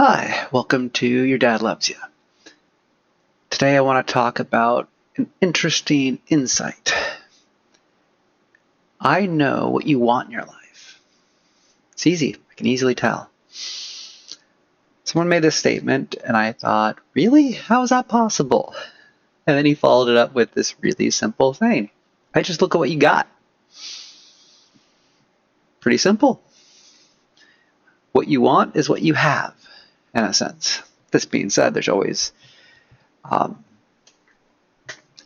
Hi, welcome to Your Dad Loves You. Today I want to talk about an interesting insight. I know what you want in your life. It's easy, I can easily tell. Someone made this statement and I thought, really? How is that possible? And then he followed it up with this really simple thing. I just look at what you got. Pretty simple. What you want is what you have, in a sense. This being said, there's always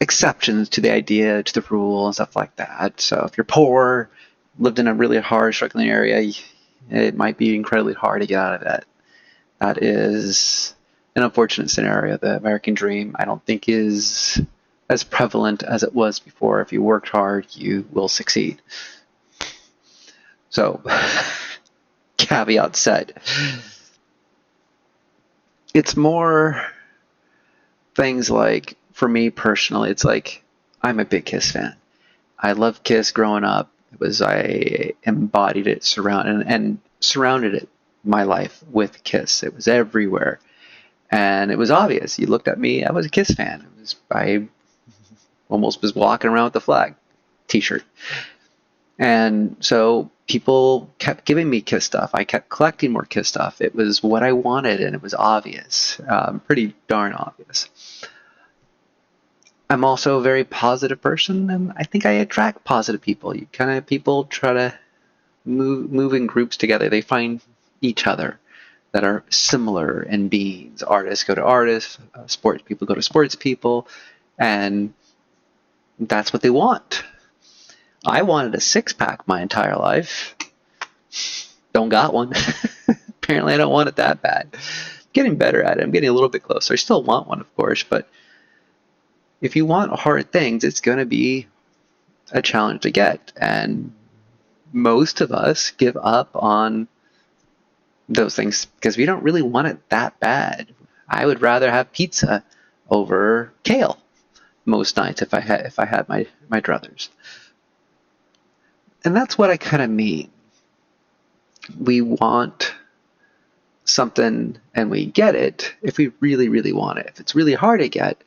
exceptions to the idea, to the rule, and stuff like that. So if you're poor, lived in a really hard, struggling area, it might be incredibly hard to get out of that. That is an unfortunate scenario. The American dream, I don't think, is as prevalent as it was before. If you worked hard, you will succeed. So, caveat said. It's more things like, for me personally, it's like I'm a big Kiss fan. I loved Kiss growing up. I embodied it, surrounded it my life with Kiss. It was everywhere, and it was obvious. You looked at me, I was a Kiss fan. I almost was walking around with the flag T-shirt, and so people kept giving me Kiss stuff. I kept collecting more Kiss stuff. It was what I wanted, and it was obvious, pretty darn obvious. I'm also a very positive person, and I think I attract positive people. People try to move in groups together. They find each other that are similar in beings. Artists go to artists, sports people go to sports people, and that's what they want. I wanted a six-pack my entire life. Don't got one. Apparently I don't want it that bad. I'm getting better at it. I'm getting a little bit closer. I still want one, of course, but if you want hard things, it's going to be a challenge to get. And most of us give up on those things because we don't really want it that bad. I would rather have pizza over kale most nights if I had my druthers. And that's what I kind of mean. We want something and we get it if we really, really want it. If it's really hard to get,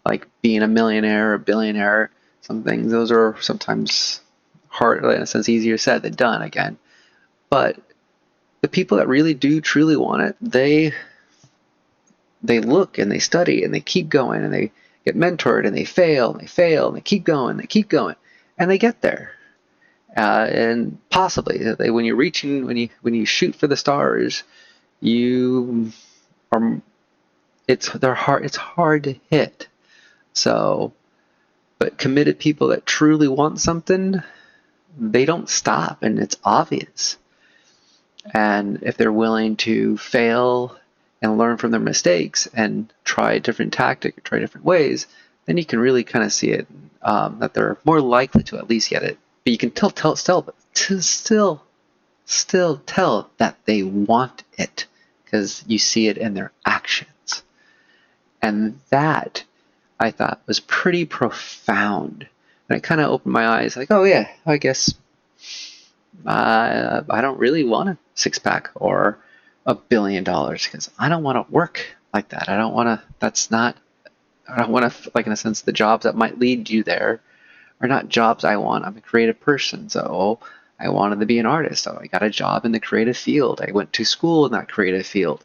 like being a millionaire or a billionaire, some things, those are sometimes hard, in a sense, easier said than done again. But the people that really do truly want it, they look and they study and they keep going and they get mentored and they fail and they fail and they keep going and they get there. And possibly when you're reaching, when you shoot for the stars, you are it's hard to hit. So, but committed people that truly want something, they don't stop, and it's obvious. And if they're willing to fail and learn from their mistakes and try a different tactic or try different ways, then you can really kind of see it, that they're more likely to at least get it. But you can still tell that they want it because you see it in their actions. And that, I thought, was pretty profound. And it kind of opened my eyes, like, oh yeah, I guess I don't really want a six-pack or $1 billion because I don't want to work like that. I don't want to, like, in a sense, the jobs that might lead you there are not jobs I want. I'm a creative person, so I wanted to be an artist. So I got a job in the creative field. I went to school in that creative field.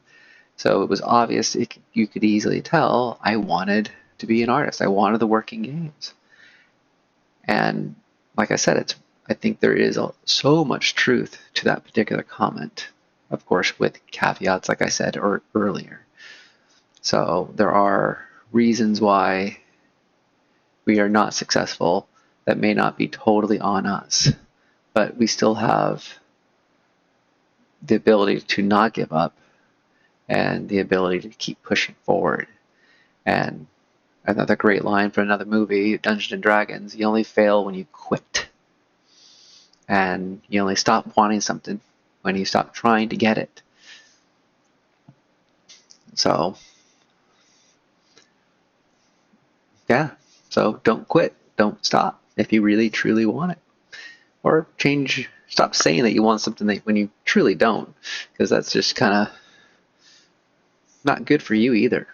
So it was obvious, you could easily tell I wanted to be an artist. I wanted the working games. And like I said, I think there is so much truth to that particular comment, of course, with caveats, like I said earlier. So there are reasons why we are not successful that may not be totally on us, but we still have the ability to not give up and the ability to keep pushing forward. And another great line for another movie, Dungeons and Dragons, you only fail when you quit. And you only stop wanting something when you stop trying to get it. So, yeah. So don't quit. Don't stop if you really, truly want it. Or stop saying that you want something when you truly don't. Because that's just kind of not good for you either.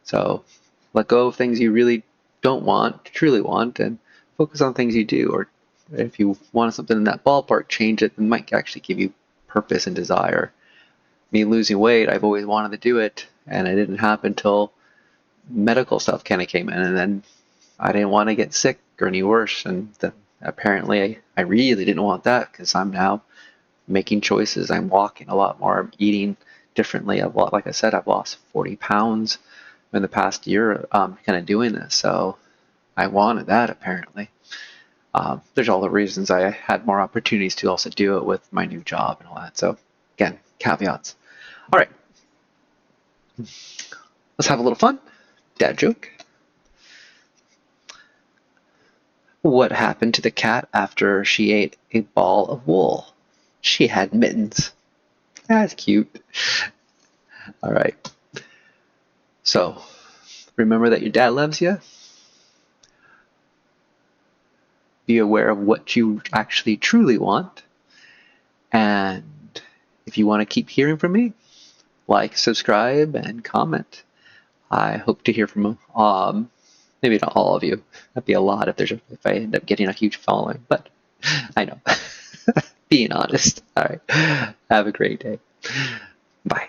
So let go of things you really don't want, truly want, and focus on things you do. Or if you want something in that ballpark, change it. It might actually give you purpose and desire. Me losing weight, I've always wanted to do it, and it didn't happen until medical stuff kind of came in, and then I didn't want to get sick or any worse, and apparently I really didn't want that because I'm now making choices. I'm walking a lot more. I'm eating differently. Like I said, I've lost 40 pounds in the past year, kind of doing this. So I wanted that apparently. There's all the reasons I had more opportunities to also do it with my new job and all that. So again, caveats. All right, let's have a little fun. Dad joke. What happened to the cat after she ate a ball of wool? She had mittens. That's cute. All right. So remember that your dad loves you. Be aware of what you actually truly want. And if you want to keep hearing from me, like, subscribe, and comment. I hope to hear from maybe not all of you. That'd be a lot if I end up getting a huge following. But I know. Being honest. All right. Have a great day. Bye.